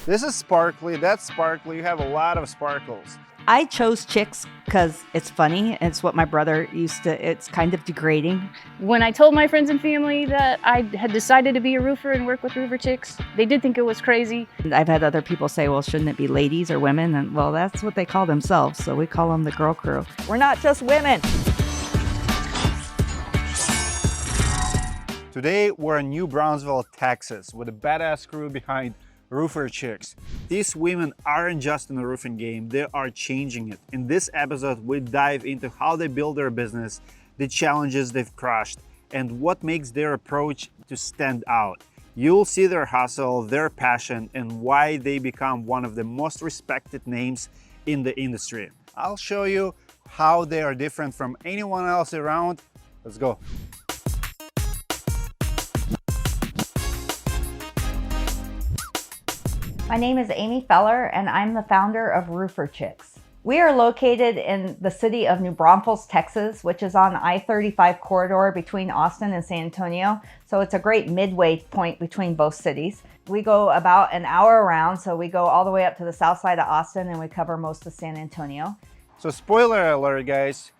This is sparkly, that's sparkly, you have a lot of sparkles. I chose chicks because it's funny. It's what my brother used to, it's kind of degrading. When I told my friends and family that I had decided to be a roofer and work with roofer chicks, they did think it was crazy. And I've had other people say, well, shouldn't it be ladies or women? And well, that's what they call themselves. So we call them the girl crew. We're not just women. Today we're in New Brownsville, Texas with a badass crew behind Roofer Chicks. These women aren't just in the roofing game, they are changing it. In this episode, we dive into how they build their business, the challenges they've crushed, and what makes their approach to stand out. You'll see their hustle, their passion, and why they become one of the most respected names in the industry. I'll show you how they are different from anyone else around. Let's go. My name is Amy Feller, and I'm the founder of Roofer Chicks. We are located in the city of New Braunfels, Texas, which is on I-35 corridor between Austin and San Antonio. So it's a great midway point between both cities. We go about an hour around, so we go all the way up to the south side of Austin and we cover most of San Antonio. So spoiler alert, guys.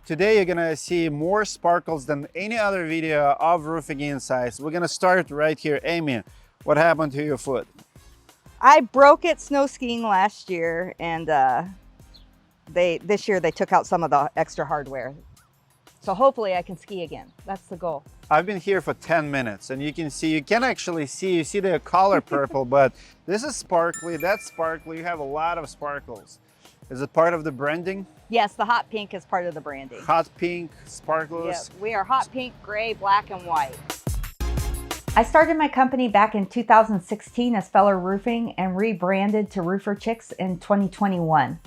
Today you're gonna see more sparkles than any other video of roofing insights. We're gonna start right here. Amy, what happened to your foot? I broke it snow skiing last year, and this year they took out some of the extra hardware. So hopefully I can ski again. That's the goal. I've been here for 10 minutes and you can actually see, you see the color purple, but this is sparkly, that's sparkly, you have a lot of sparkles. Is it part of the branding? Yes, the hot pink is part of the branding. Hot pink, sparkles? Yeah, we are hot pink, gray, black, and white. I started my company back in 2016 as Feller Roofing and rebranded to Roofer Chicks in 2021.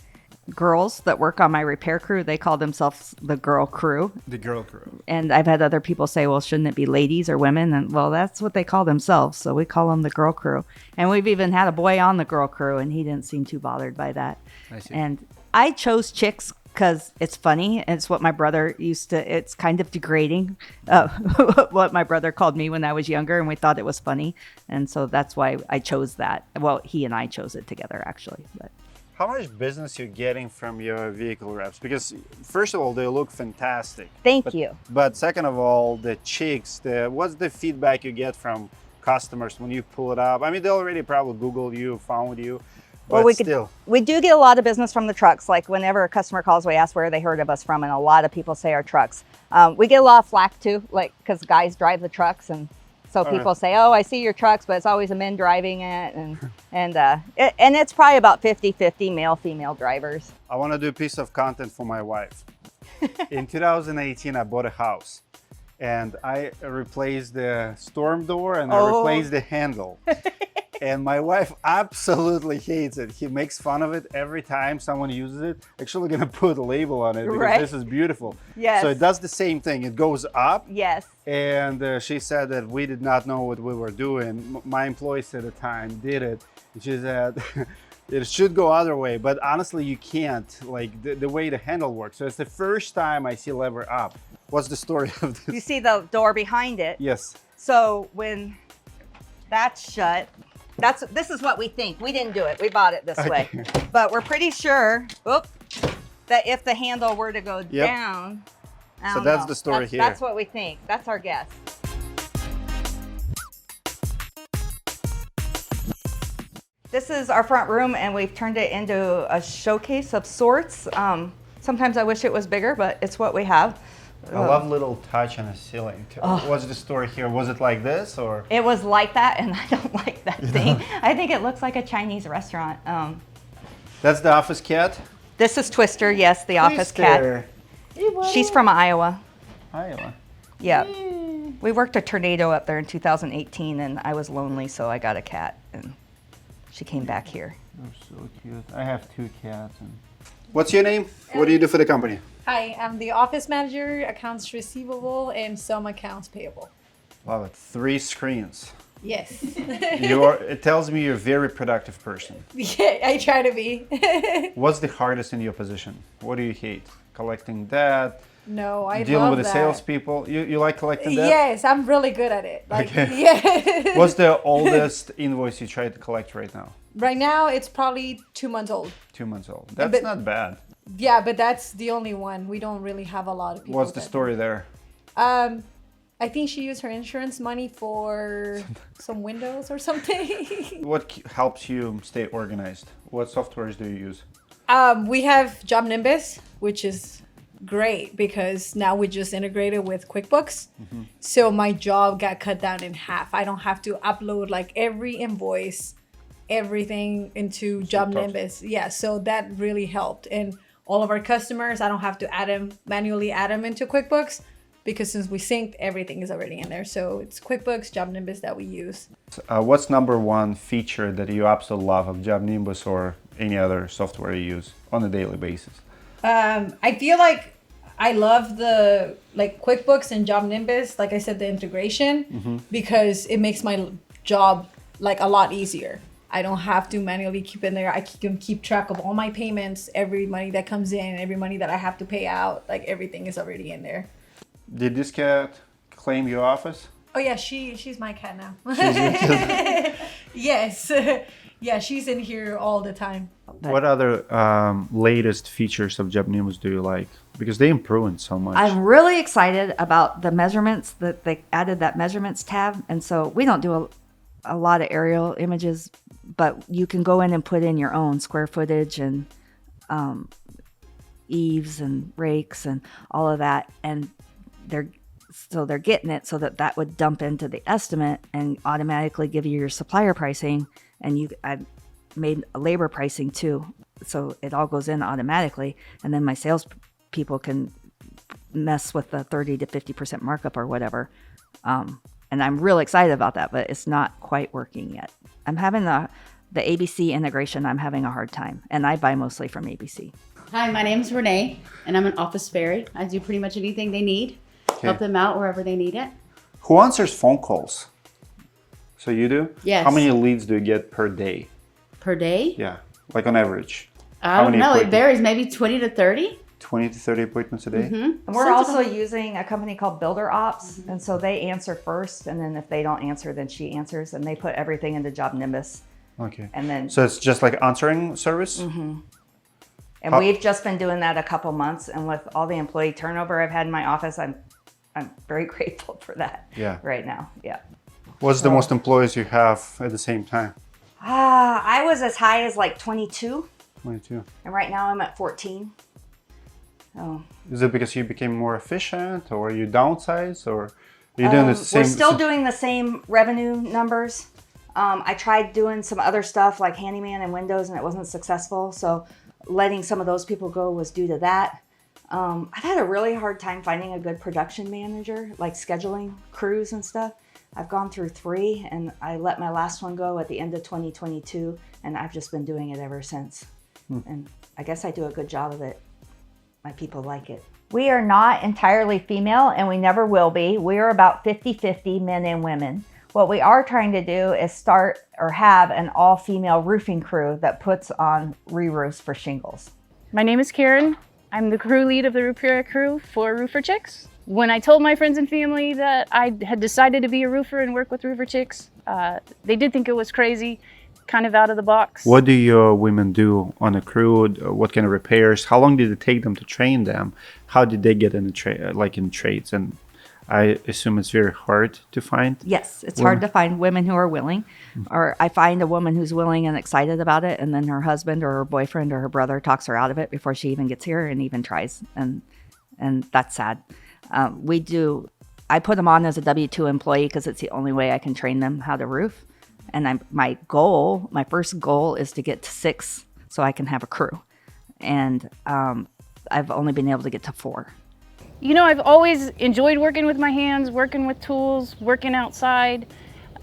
Girls that work on my repair crew, they call themselves the girl crew. The girl crew. And I've had other people say, well, shouldn't it be ladies or women? And well, that's what they call themselves. So we call them the girl crew. And we've even had a boy on the girl crew and he didn't seem too bothered by that. I see. And I chose chicks because it's funny. It's what my brother used to, it's kind of degrading, what my brother called me when I was younger, and we thought it was funny. And so that's why I chose that. Well, he and I chose it together, actually. But how much business you're getting from your vehicle reps? Because first of all, they look fantastic. Thank you. But second of all, the chicks, what's the feedback you get from customers when you pull it up? I mean, they already probably Googled you, found you. Well, we do get a lot of business from the trucks. Like whenever a customer calls, we ask where they heard of us from, and a lot of people say our trucks. We get a lot of flack too, like because guys drive the trucks, and so people say, "Oh, I see your trucks," but it's always a men driving it, and it's probably about 50-50 male-female drivers. I want to do a piece of content for my wife. In 2018, I bought a house, and I replaced the storm door and I replaced the handle. And my wife absolutely hates it. He makes fun of it every time someone uses it. Actually gonna put a label on it because this is beautiful. Yes. So it does the same thing. It goes up. Yes. And she said that we did not know what we were doing. My employees at the time did it. And she said it should go other way, but honestly you can't, like the way the handle works. So it's the first time I see lever up. What's the story of this? You see the door behind it? Yes. So when that's shut, this is what we think. We didn't do it. We bought it this way. But we're pretty sure that if the handle were to go down, so that's the story here. That's what we think. That's our guess. This is our front room, and we've turned it into a showcase of sorts. Sometimes I wish it was bigger, but it's what we have. I love little touch on the ceiling too. What's the story here? Was it like this or? It was like that, and I don't like that thing. I think it looks like a Chinese restaurant. That's the office cat? This is Twister, yes, the office cat. She's from Iowa. Iowa. Yeah. We worked a tornado up there in 2018, and I was lonely, so I got a cat, and she came back here. They're so cute. I have 2 cats. What's your name? What do you do for the company? Hi, I'm the office manager, accounts receivable, and some accounts payable. Love it. 3 screens. Yes. It tells me you're a very productive person. Yeah, I try to be. What's the hardest in your position? What do you hate? Collecting debt? No, I dealing love with the that. salespeople. You like collecting debt? Yes, I'm really good at it. Like, Okay. Yeah. What's the oldest invoice you try to collect right now? Right now, it's probably 2 months old. 2 months old. That's But- not bad. Yeah, but that's the only one. We don't really have a lot of people. What's the that- story there? I think she used her insurance money for some windows or something. What helps you stay organized? What softwares do you use? We have Job Nimbus, which is great because now we just integrated with QuickBooks. So my job got cut down in half. I don't have to upload like every invoice, everything into Job Nimbus. Yeah, so that really helped. And all of our customers, I don't have to manually add them into QuickBooks because since we synced, everything is already in there. So it's QuickBooks, Job Nimbus that we use. What's number one feature that you absolutely love of Job Nimbus or any other software you use on a daily basis? I feel like I love the QuickBooks and Job Nimbus, like I said, the integration, because it makes my job like a lot easier. I don't have to manually keep in there. I can keep track of all my payments, every money that comes in, every money that I have to pay out, like everything is already in there. Did this cat claim your office? Oh yeah, she's my cat now. Yes. Yeah, she's in here all the time. What other latest features of Job Nimbus do you like? Because they improved so much. I'm really excited about the measurements, that they added that measurements tab. And so we don't do a lot of aerial images, but you can go in and put in your own square footage and eaves and rakes and all of that. And they're getting it so that would dump into the estimate and automatically give you your supplier pricing. And I made a labor pricing too. So it all goes in automatically. And then my sales people can mess with the 30 to 50% markup or whatever. And I'm real excited about that, but it's not quite working yet. I'm having the ABC integration. I'm having a hard time, and I buy mostly from ABC. Hi, my name's Renee, and I'm an office fairy. I do pretty much anything they need, help them out wherever they need it. Who answers phone calls? So you do? Yes. How many leads do you get per day? Per day? Yeah, like on average. I don't know. It appointments? varies, maybe 20 to 30. 20 to 30 appointments a day? And we're also using a company called Builder Ops. And so they answer first. And then if they don't answer, then she answers. And they put everything into Job Nimbus. Okay. And then, So it's just like answering service? and we've just been doing that a couple months. And with all the employee turnover I've had in my office, I'm very grateful for that Yeah. right now. Yeah. What's the most employees you have at the same time? I was as high as like 22. 22. And right now I'm at 14. Oh. Is it because you became more efficient or you downsized or are you doing the same? We're still doing the same revenue numbers. I tried doing some other stuff like handyman and windows and it wasn't successful. So letting some of those people go was due to that. I've had a really hard time finding a good production manager, like scheduling crews and stuff. I've gone through 3 and I let my last one go at the end of 2022 and I've just been doing it ever since. And I guess I do a good job of it. My people like it. We are not entirely female and we never will be. We are about 50-50 men and women. What we are trying to do is start or have an all-female roofing crew that puts on re-roofs for shingles. My name is Karen. I'm the crew lead of the repair crew for Roofer Chicks. When I told my friends and family that I had decided to be a roofer and work with Roofer Chicks, they did think it was crazy, kind of out of the box. What do your women do on a crew? What kind of repairs? How long did it take them to train them? How did they get in in trades? And I assume it's very hard to find. Yes, it's hard to find women who are willing. Or I find a woman who's willing and excited about it, and then her husband or her boyfriend or her brother talks her out of it before she even gets here and even tries. And that's sad. I put them on as a W-2 employee because it's the only way I can train them how to roof. And my first goal is to get to 6 so I can have a crew. And I've only been able to get to 4. You know, I've always enjoyed working with my hands, working with tools, working outside.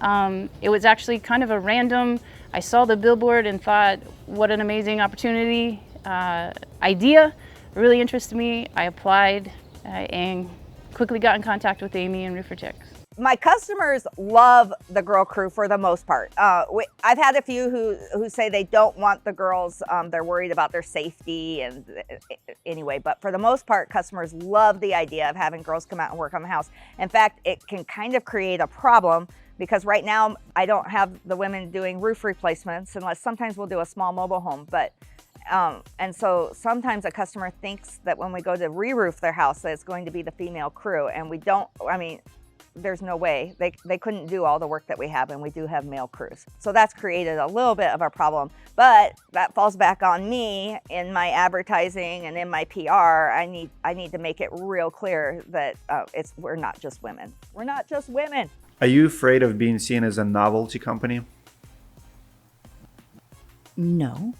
It was actually kind of a random, I saw the billboard and thought, what an amazing opportunity, idea, really interested me. I applied and quickly got in contact with Amy and Roofer Chicks. My customers love the girl crew for the most part. I've had a few who say they don't want the girls. They're worried about their safety and anyway, but for the most part, customers love the idea of having girls come out and work on the house. In fact, it can kind of create a problem because right now I don't have the women doing roof replacements unless sometimes we'll do a small mobile home. But and so sometimes a customer thinks that when we go to re-roof their house that it's going to be the female crew, and we don't. I mean, there's no way they couldn't do all the work that we have, and we do have male crews. So that's created a little bit of a problem, but that falls back on me in my advertising and in my PR. I need to make it real clear that we're not just women. We're not just women. Are you afraid of being seen as a novelty company? No.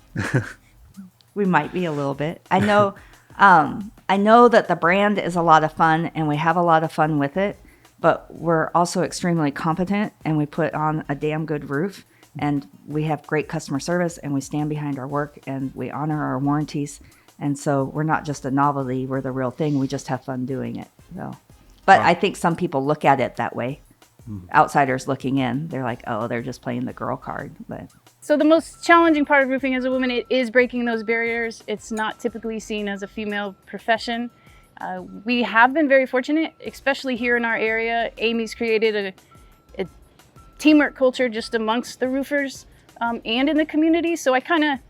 We might be a little bit. I know that the brand is a lot of fun and we have a lot of fun with it, but we're also extremely competent and we put on a damn good roof and we have great customer service and we stand behind our work and we honor our warranties. And so we're not just a novelty, we're the real thing. We just have fun doing it. So, but I think some people look at it that way. Outsiders looking in, they're like, oh, they're just playing the girl card. But So the most challenging part of roofing as a woman, it is breaking those barriers. It's not typically seen as a female profession. We have been very fortunate, especially here in our area. Amy's created a teamwork culture just amongst the roofers and in the community. So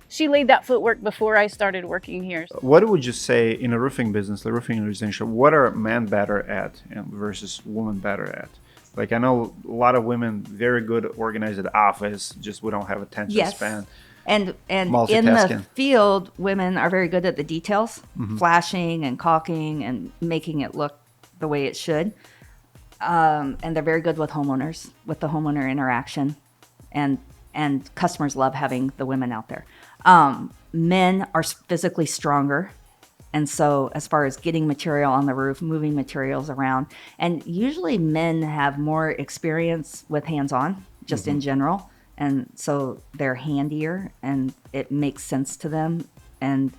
she laid that footwork before I started working here. What would you say in a roofing business, the roofing residential, what are men better at versus women better at? Like I know a lot of women very good organized at office, just we don't have attention span. And in the field, women are very good at the details, flashing and caulking and making it look the way it should. And they're very good with homeowners, with the homeowner interaction. And customers love having the women out there. Men are physically stronger. And so as far as getting material on the roof, moving materials around, and usually men have more experience with hands-on, just in general. And so they're handier and it makes sense to them. And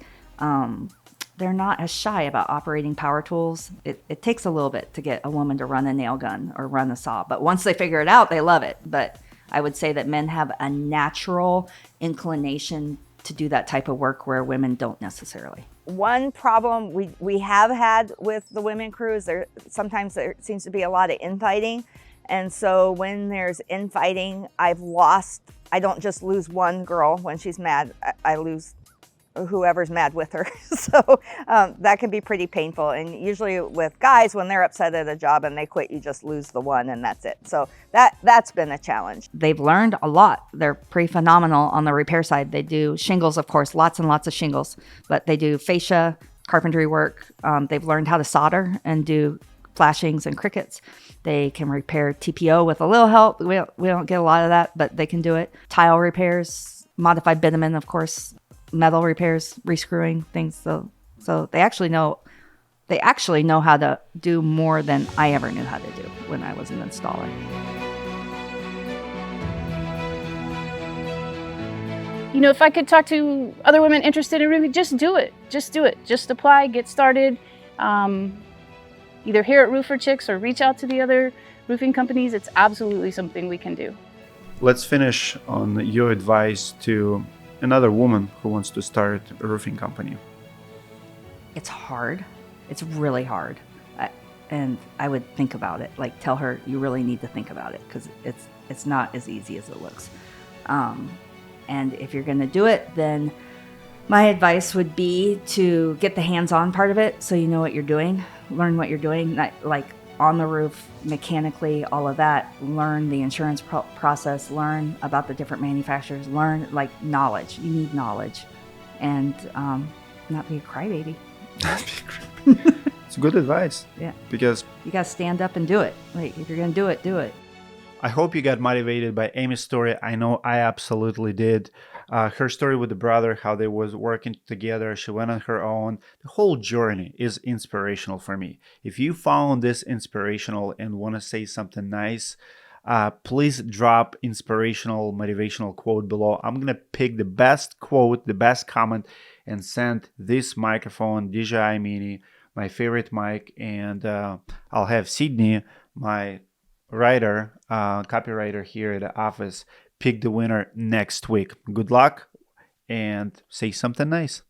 they're not as shy about operating power tools. It takes a little bit to get a woman to run a nail gun or run a saw. But once they figure it out, they love it. But I would say that men have a natural inclination to do that type of work where women don't necessarily. One problem we have had with the women crews, sometimes there seems to be a lot of infighting. And so when there's infighting, I don't just lose one girl when she's mad, I lose whoever's mad with her. So that can be pretty painful. And usually with guys, when they're upset at a job and they quit, you just lose the one and that's it. So that's been a challenge. They've learned a lot. They're pretty phenomenal on the repair side. They do shingles, of course, lots and lots of shingles, but they do fascia, carpentry work. They've learned how to solder and do flashings and crickets. They can repair TPO with a little help. We don't get a lot of that, but they can do it. Tile repairs, modified bitumen, of course, metal repairs, rescrewing things. So they actually know how to do more than I ever knew how to do when I was an installer. You know, if I could talk to other women interested in roofing, just do it. Just do it. Just apply, get started. Either here at Roofer Chicks or reach out to the other roofing companies. It's absolutely something we can do. Let's finish on your advice to another woman who wants to start a roofing company. It's hard. It's really hard. And I would think about it. Like, tell her you really need to think about it because it's not as easy as it looks. And if you're going to do it, then my advice would be to get the hands-on part of it so you know what you're doing. Learn what you're doing, like on the roof, mechanically, all of that. Learn the insurance process, learn about the different manufacturers, learn like knowledge. You need knowledge and not be a crybaby. It's good advice. Yeah. Because you got to stand up and do it. Like, if you're going to do it, do it. I hope you got motivated by Amy's story. I know I absolutely did. Her story with the brother, how they was working together. She went on her own. The whole journey is inspirational for me. If you found this inspirational and want to say something nice, please drop inspirational, motivational quote below. I'm going to pick the best quote, the best comment, and send this microphone, DJI Mini, my favorite mic, and I'll have Sydney, my writer, copywriter here at the office, pick the winner next week. Good luck and say something nice.